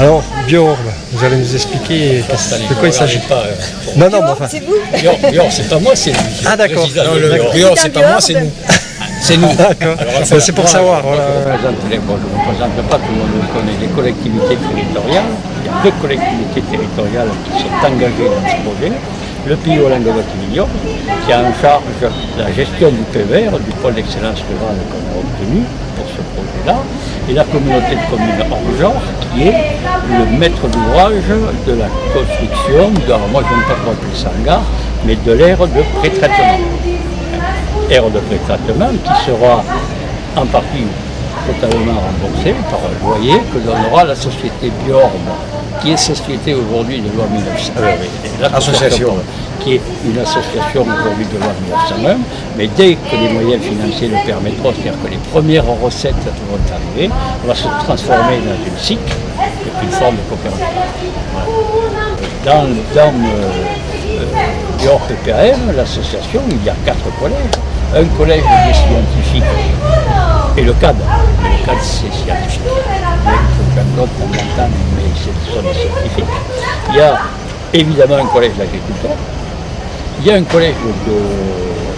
Alors, Björn, vous allez nous expliquer de quoi il s'agit. Non, mais enfin. C'est vous? Björn, c'est pas moi, c'est lui. Ah, d'accord. Non, le D'accord. Björn, c'est pas moi, c'est nous. C'est nous. D'accord. C'est pour savoir. Voilà. Je ne me présente pas, tout le monde connaît les collectivités territoriales. Il y a deux collectivités territoriales qui sont engagées dans ce projet. Le Pio Languedoc-Roussillon, qui a en charge la gestion du PVR, du pôle d'excellence rurale qu'on a obtenu pour ce projet-là, et la communauté de communes Orgeor, qui est le maître d'ouvrage de la construction, alors moi je ne peux pas appeler ça en gare, mais de l'aire de pré-traitement. Aire de pré-traitement qui sera en partie totalement remboursée par un loyer que donnera la société Björn, qui est société aujourd'hui de loi 1901, l'association qui est une association aujourd'hui de loi 1901, mais dès que les moyens financiers le permettront, c'est-à-dire que les premières recettes vont arriver, on va se transformer dans une SIC, qui est une forme de coopérative. Dans Björn PPAM, l'association, il y a 4 collèges. Un collège de scientifiques et le CAD. Le CAD, c'est scientifique. J'en compte en même temps, mais ce sont des scientifiques. Il y a évidemment un collège d'agriculteurs. Il y a un collège de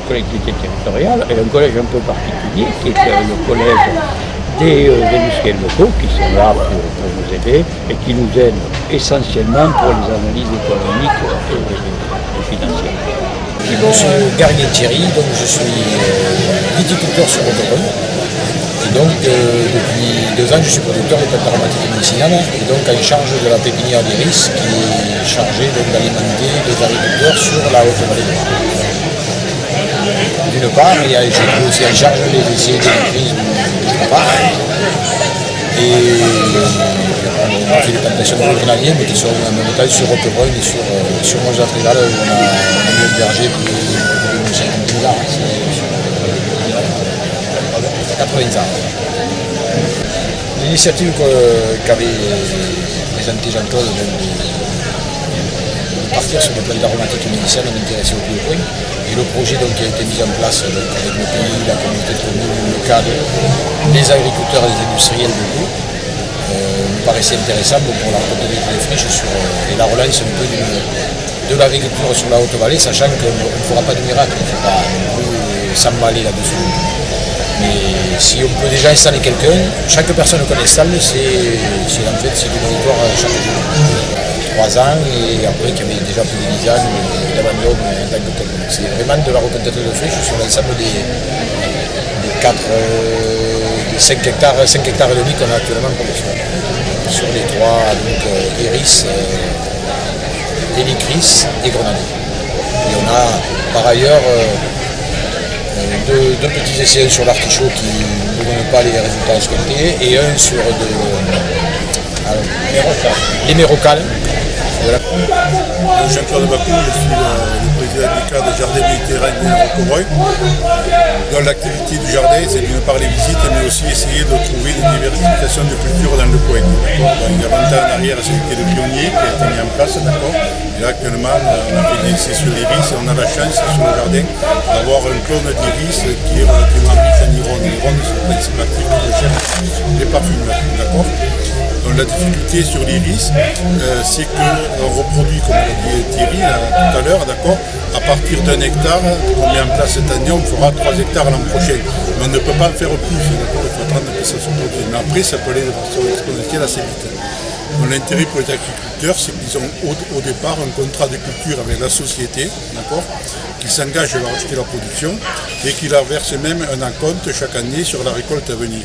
collectivité territoriale et un collège un peu particulier qui est le collège des industriels locaux qui sont là pour nous aider et qui nous aident essentiellement pour les analyses économiques et financières. Je suis Garnier Thierry, donc je suis viticulteur sur Autobahn. Et donc depuis 2 ans je suis producteur de plantes aromatiques et médicinales et donc en charge de la pépinière d'Iris qui est chargée d'alimenter les agriculteurs sur la haute vallée de Loire. D'une part, et je suis aussi en charge des essais d'électrisme d'une part. Et on fait des plantations de grenadiers, mais qui sont en même temps sur Roquebrune et sur Mons-la-Trégal, où on a mis un berger plus de 50 000 arbres, c'est 80 ans. L'initiative qu'avait présentée Jean-Claude de partir sur des plantes aromatiques et médicinales m'intéressait au plus haut point. Et le projet donc, qui a été mis en place donc, avec le pays, la communauté de communes, le cadre, les agriculteurs et les industriels locaux, me paraissait intéressant pour la reconnaître des friches et la relance un peu de l'agriculture sur la haute-vallée, sachant qu'on ne fera pas de miracle, il ne faut pas s'emballer là-dessus. Mais si on peut déjà installer quelqu'un, chaque personne qu'on installe, c'est du monitoire chaque jour. 3 ans et après qu'il y avait déjà plus de 10 ans d'abandon en tant que tel. C'est vraiment de la reconquête de friches sur l'ensemble des 5 hectares et demi qu'on a actuellement en production. Sur les 3, donc Iris, Hélicris et Grenadier. Et on a par ailleurs deux petits essais sur l'artichaut qui ne donnent pas les résultats escomptés et un sur les mérocales. Voilà. Jean-Claude Bacou, je suis le président du cadre des jardins méditerranéens à Roquebrune. Dans l'activité du jardin, c'est d'une part les visites, mais aussi essayer de trouver une diversification de cultures dans le coin. Donc, il y a 20 ans en arrière, c'était le pionnier qui a été mis en place, d'accord. Et là, actuellement, on a fait des essais sur l'iris et on a la chance sur le jardin d'avoir un clone d'iris qui est relativement riche en iron. L'iron, c'est le principe actif de recherche des parfumeurs, d'accord. Donc la difficulté sur l'iris, c'est qu'on reproduit, comme l'a dit Thierry tout à l'heure, d'accord, à partir d'1 hectare, on met en place cette année, on fera 3 hectares l'an prochain. Mais on ne peut pas en faire plus, d'accord, il faut attendre que ça se produise. Mais après, ça peut aller de façon exponentielle assez vite. Donc l'intérêt pour les agriculteurs, c'est qu'ils ont au départ un contrat de culture avec la société, d'accord, qui s'engage à racheter la production et qui leur verse même un acompte chaque année sur la récolte à venir.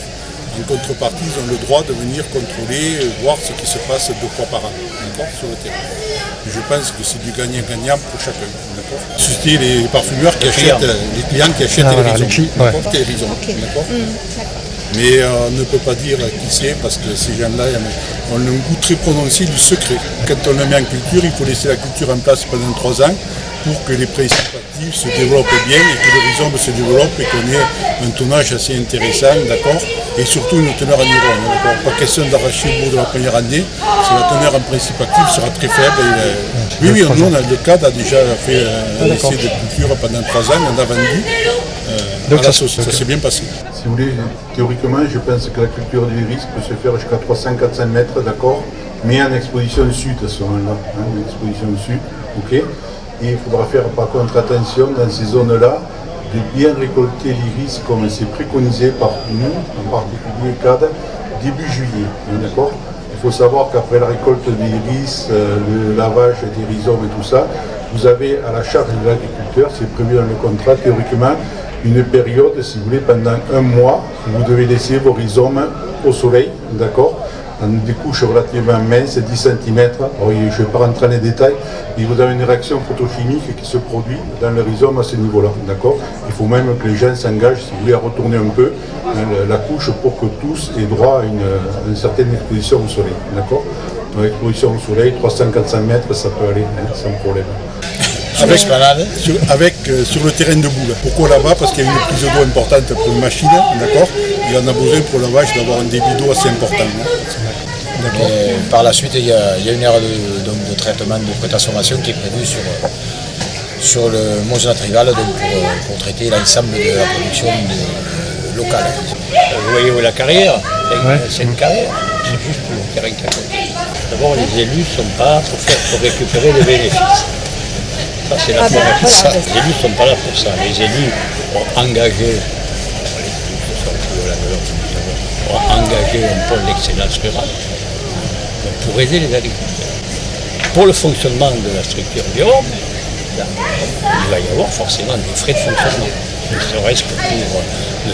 En contrepartie, ils ont le droit de venir contrôler, voir ce qui se passe 2 fois par an, d'accord, sur le terrain. Je pense que c'est du gagnant-gagnant pour chacun, d'accord. C'était les parfumeurs qui achètent, les clients qui achètent les raisons, d'accord, les raisons, d'accord. Mais on ne peut pas dire qui c'est parce que ces gens-là ont un goût très prononcé du secret. Quand on le met en culture, il faut laisser la culture en place pendant 3 ans pour que les principes actifs se développent bien et que le rhizome se développe et qu'on ait un tonnage assez intéressant, d'accord, et surtout une teneur en iron, d'accord. Pas question d'arracher le bout de la première année, si la teneur en principe actif sera très faible. Oui, nous, le cadre a déjà fait un essai de culture pendant 3 ans, on a vendu. Donc ça s'est bien passé. Si vous voulez, théoriquement, je pense que la culture de l'iris peut se faire jusqu'à 300-400 mètres, d'accord, mais en exposition sud à ce moment-là, en exposition sud, ok. Et il faudra faire par contre attention dans ces zones-là de bien récolter l'iris comme c'est préconisé par nous, en particulier CAD, début juillet, d'accord. Il faut savoir qu'après la récolte de l'iris, le lavage des rhizomes et tout ça, vous avez à la charge de l'agriculteur, c'est prévu dans le contrat théoriquement, une période, si vous voulez, pendant un mois, où vous devez laisser vos rhizomes au soleil, d'accord, dans des couches relativement minces, 10 cm. Alors, je ne vais pas rentrer dans les détails, mais vous avez une réaction photochimique qui se produit dans le rhizome à ce niveau-là, d'accord. Il faut même que les gens s'engagent, si vous voulez, à retourner un peu la couche pour que tous aient droit à une certaine exposition au soleil, d'accord. Une exposition au soleil, 300-400 mètres, ça peut aller, sans problème. Sur le terrain debout. Là. Pourquoi là-bas? Parce qu'il y a une prise d'eau importante pour une machine, d'accord. Il en a besoin pour le lavage d'avoir un débit d'eau assez important. Par la suite, il y a une aire de traitement de pré-transformation qui est prévue sur le Mosela Trigal pour traiter l'ensemble de la production locale. Vous voyez où est la carrière? C'est une carrière, c'est juste le terrain qu'à côté. D'abord, les élus ne sont pas pour récupérer les bénéfices. Ça, c'est la première chose. Les élus ne sont pas là pour ça. Les élus ont engagé, un pôle d'excellence rurale pour aider les agriculteurs. Pour le fonctionnement de la structure Biorb, il va y avoir forcément des frais de fonctionnement, ne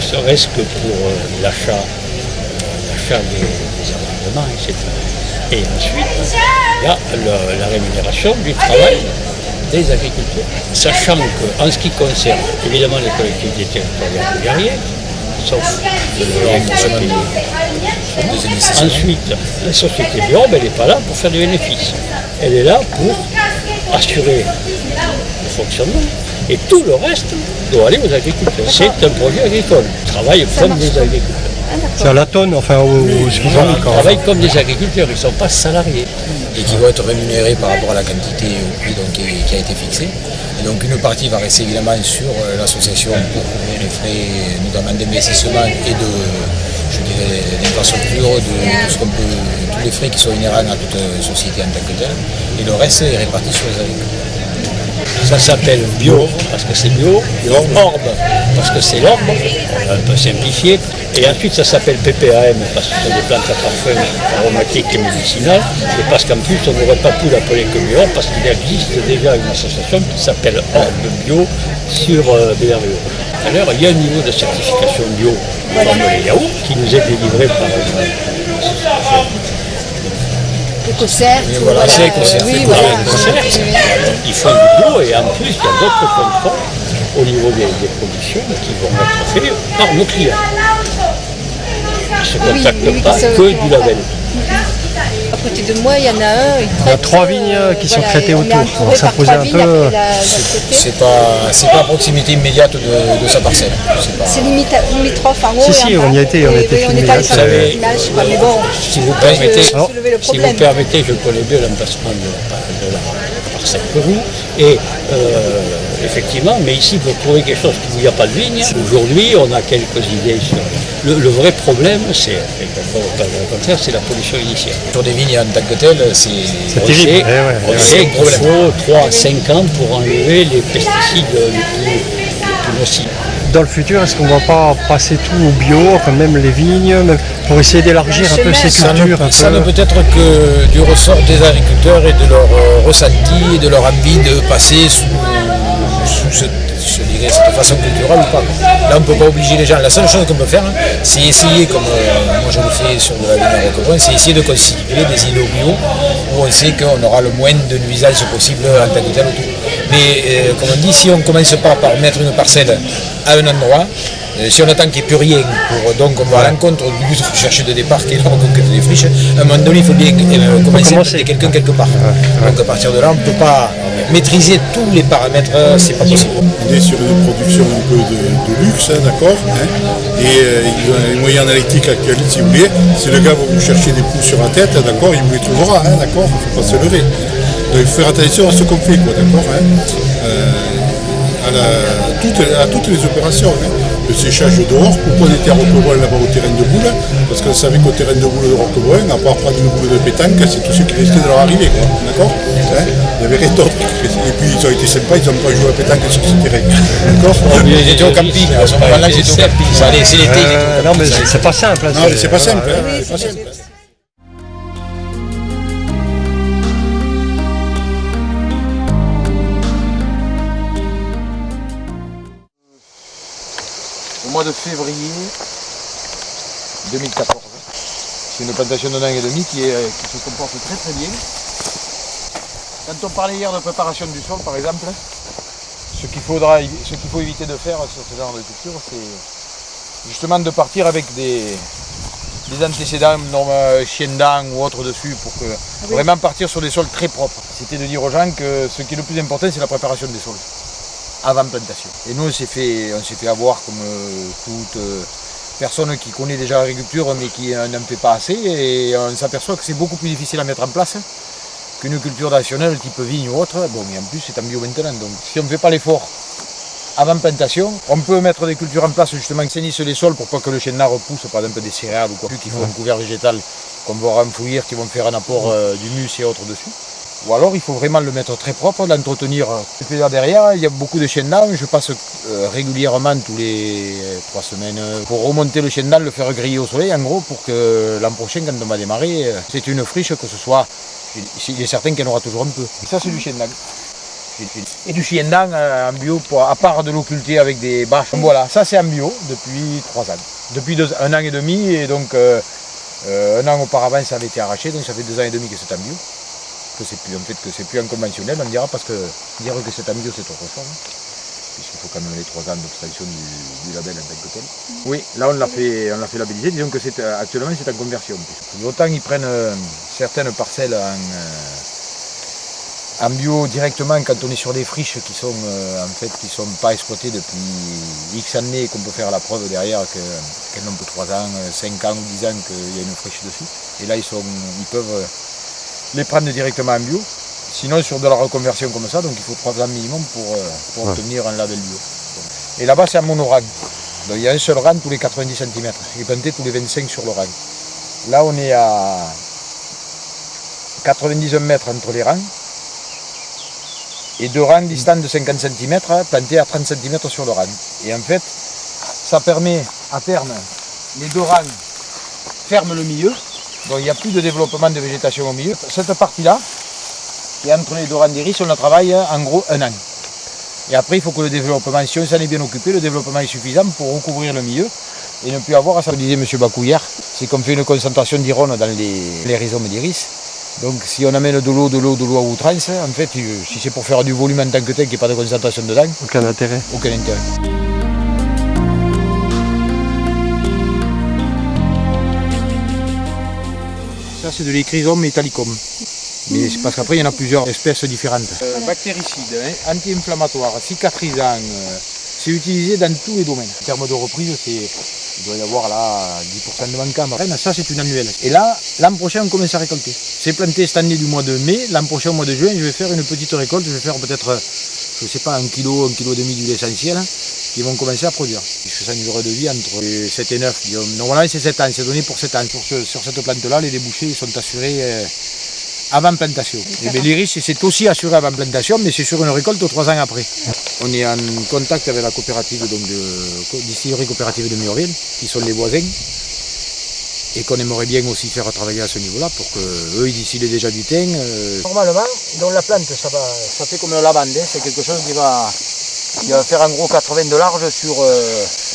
serait-ce que pour l'achat des amendements, etc. Et ensuite, il y a la rémunération du travail des agriculteurs. Sachant qu'en ce qui concerne évidemment les collectivités territoriales de Verrières, sauf ensuite, la société Biorb, elle n'est pas là pour faire du bénéfice. Elle est là pour assurer le fonctionnement. Et tout le reste doit aller aux agriculteurs. C'est un projet agricole. Ils travaillent comme des agriculteurs. C'est à la tonne, enfin aux suivants. Ils travaillent comme des agriculteurs, ils ne sont pas salariés. Et qui vont être rémunérés par rapport à la quantité et au prix donc, qui a été fixé. Et donc une partie va rester évidemment sur l'association pour couvrir les frais, notamment d'investissement et d'infrastructure, de tous les frais qui sont inhérents à toute société en tant que telle. Et le reste est réparti sur les agriculteurs. Ça s'appelle bio, parce que c'est bio, orbe, parce que c'est l'orbe, un peu simplifié, et ensuite ça s'appelle PPAM, parce que ce sont des plantes à parfum aromatiques et médicinales, et parce qu'en plus on n'aurait pas pu l'appeler que bio, parce qu'il existe déjà une association qui s'appelle Orbe Bio sur Béarrieux. Alors il y a un niveau de certification bio comme les yaourts, qui nous est délivré par une association. Écossaire, voilà, c'est Écossaire. Oui, voilà. Ils font du bio et en plus il y a d'autres contrôles au niveau des productions qui vont être faits par nos clients. Ils ne se contactent pas que du label. À côté de moi, il y en a un. Il y a 3 vignes qui sont traitées autour. Alors, ça posait un peu. C'est pas à proximité immédiate de sa parcelle. C'est limitrophe en haut. Si, on y a été, on a été filmé. On est allé sur l'image, mais bon. Si vous permettez, je connais bien l'emplacement de la parcelle Pérou. Et effectivement, mais ici, pour trouver quelque chose où il n'y a pas de vigne, aujourd'hui, on a quelques idées sur. Le vrai problème, c'est la pollution initiale. Sur des vignes en tant que telles, c'est terrible. On sait qu'il faut 3 à 5 ans pour enlever les pesticides les plus nocifs. Dans le futur, est-ce qu'on ne va pas passer tout au bio, enfin même les vignes, pour essayer d'élargir un peu ces cultures? Ça ne peut être que du ressort des agriculteurs et de leur ressenti et de leur envie de passer sous cette façon culturelle ou pas. Là, on ne peut pas obliger les gens. La seule chose qu'on peut faire, c'est essayer, comme moi je le fais sur de la vigne à Roquebrune, c'est essayer de constituer des îlots bio où on sait qu'on aura le moins de nuisances possible en tant que tel autour. Mais comme on dit, si on ne commence pas par mettre une parcelle à un endroit, si on attend qu'il n'y ait plus rien, donc on va à l'encontre du but de chercher de départ qui est la reconquête des friches, à un moment donné il faut bien commencer à mettre quelqu'un quelque part. Donc à partir de là on ne peut pas maîtriser tous les paramètres, c'est pas possible. On est sur une production un peu de luxe, d'accord, et ils ont les moyens analytiques actuels, si vous voulez. Si le gars va vous chercher des coups sur la tête, d'accord, il vous les trouvera, d'accord, il ne faut pas se leurrer. Donc il faut faire attention à ce qu'on fait, quoi, d'accord, à toutes les opérations. le séchage dehors, pourquoi on était à Roquebrun là-bas au terrain de boule, parce qu'on savait qu'au terrain de boule de Roquebrun, à part prendre une boule de pétanque, c'est tout ce qui risquait de leur arriver, quoi. D'accord, hein, il y avait rien d'autre. Et puis ils ont été sympas, ils n'ont pas joué à pétanque sur ce terrain. D'accord. Ils étaient au camping, à ce moment-là ils étaient au camping. C'est l'été. Non mais c'est pas simple. Hein, non mais c'est pas simple. voilà. Hein, c'est pas simple. Au mois de février 2014. C'est une plantation de 1 an et demi qui se comporte très très bien. Quand on parlait hier de préparation du sol par exemple, ce qu'il faut éviter de faire sur ce genre de culture, c'est justement de partir avec des antécédents, chien dents ou autres dessus, pour que vraiment partir sur des sols très propres. C'était de dire aux gens que ce qui est le plus important, c'est la préparation des sols avant plantation. Et nous, on s'est fait avoir comme toute personne qui connaît déjà l'agriculture mais qui n'en fait pas assez, et on s'aperçoit que c'est beaucoup plus difficile à mettre en place qu'une culture traditionnelle type vigne ou autre. Bon, mais en plus c'est en bio maintenant, donc si on ne fait pas l'effort avant plantation, on peut mettre des cultures en place justement qui sainissent les sols pour pas que le chêne d'arbre pousse, par exemple des céréales ou quoi, qui font un couvert végétal qu'on va renfouir, qui vont faire un apport d'humus et autres dessus. Ou alors il faut vraiment le mettre très propre, l'entretenir. Et puis là derrière, il y a beaucoup de chênes d'âne, je passe régulièrement tous les 3 semaines pour remonter le chêne d'âne, le faire griller au soleil en gros, pour que l'an prochain quand on va démarrer, c'est une friche que ce soit, il est certain qu'il y en aura toujours un peu. Et ça c'est du chêne d'âne. Et du chien d'âne en bio, à part de l'occulter avec des bâches. Voilà, ça c'est en bio depuis 3 ans. Depuis 1 an et demi, et donc 1 an auparavant ça avait été arraché, donc ça fait 2 ans et demi que c'est en bio. Que c'est plus en conventionnel, on dira, parce que dire que c'est en bio c'est autre chose, puisqu'il faut quand même les 3 ans d'obtention du label en tant que tel. Oui, là on l'a fait labelliser, disons que actuellement c'est en conversion. Autant ils prennent certaines parcelles en bio directement quand on est sur des friches qui sont pas exploitées depuis X années, qu'on peut faire la preuve derrière qu'elles n'ont que 3 ans, 5 ans ou 10 ans qu'il y a une friche dessus. Et là ils peuvent les prendre directement en bio. Sinon sur de la reconversion comme ça, donc il faut 3 ans minimum pour obtenir un label bio. Et là-bas c'est un monorang. Donc il y a un seul rang tous les 90 cm, et planté tous les 25 sur le rang. Là on est à 91 mètres entre les rangs, et 2 rangs distants de 50 cm, plantés à 30 cm sur le rang. Et en fait, ça permet à terme, les 2 rangs ferment le milieu, donc il n'y a plus de développement de végétation au milieu. Cette partie-là, et entre les 2 rangs d'iris, on la travaille en gros 1 an. Et après, il faut que le développement, si on s'en est bien occupé, le développement est suffisant pour recouvrir le milieu et ne plus avoir, ça le disait M. Bakou hier, c'est qu'on fait une concentration d'iron dans les rhizomes d'iris. Donc si on amène de l'eau à outrance, en fait, si c'est pour faire du volume en tant que tel, qu'il n'y ait pas de concentration dedans, aucun intérêt. Aucun intérêt. Ça c'est de l'échrysome italicum. Mais c'est parce qu'après il y en a plusieurs espèces différentes. Bactéricide, anti-inflammatoire, cicatrisant, c'est utilisé dans tous les domaines. En termes de reprise, il doit y avoir là 10% de manquant. Ça c'est une annuelle. Et là, l'an prochain on commence à récolter. C'est planté cette année du mois de mai, l'an prochain au mois de juin je vais faire une petite récolte, je vais faire peut-être, je ne sais pas, 1,5 kg d'huile essentielle qui vont commencer à produire. Je fais ça une durée de vie entre 7 et 9. Normalement c'est 7 ans, c'est donné pour 7 ans. Sur cette plante-là, les débouchés sont assurés avant plantation. L'iris c'est aussi assuré avant plantation, mais c'est sur une récolte 3 ans après. On est en contact avec la coopérative de distillerie coopérative de Murville, qui sont les voisins, et qu'on aimerait bien aussi faire travailler à ce niveau-là pour qu'eux ils distillent déjà du thym. Normalement, dans la plante, ça fait comme la lavande, c'est quelque chose qui va faire en gros 80 de large sur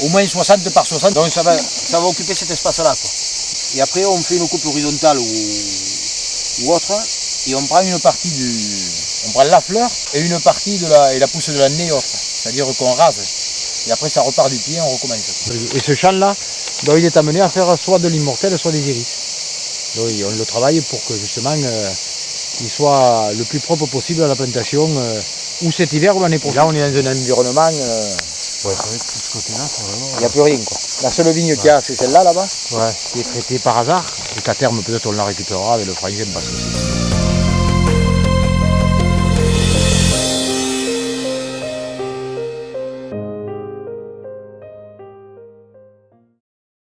au moins 60 par 60, donc ça va occuper cet espace-là. Et après on fait une coupe horizontale ou autre, et on prend une partie on prend la fleur et une partie et la pousse de la nez autre, c'est-à-dire qu'on rase, et après ça repart du pied, on recommence. Et ce champ-là, donc, il est amené à faire soit de l'immortel, soit des iris. Donc on le travaille pour que justement il soit le plus propre possible à la plantation, ou cet hiver ou l'année prochaine. Là on est dans un environnement, Ouais, c'est vrai que tout ce côté-là, c'est vraiment... il n'y a plus rien, quoi. La seule vigne qu'il y a, c'est celle-là, là-bas, Ouais. qui est traitée par hasard, et qu'à terme peut-être on la récupérera avec le frangin, parce que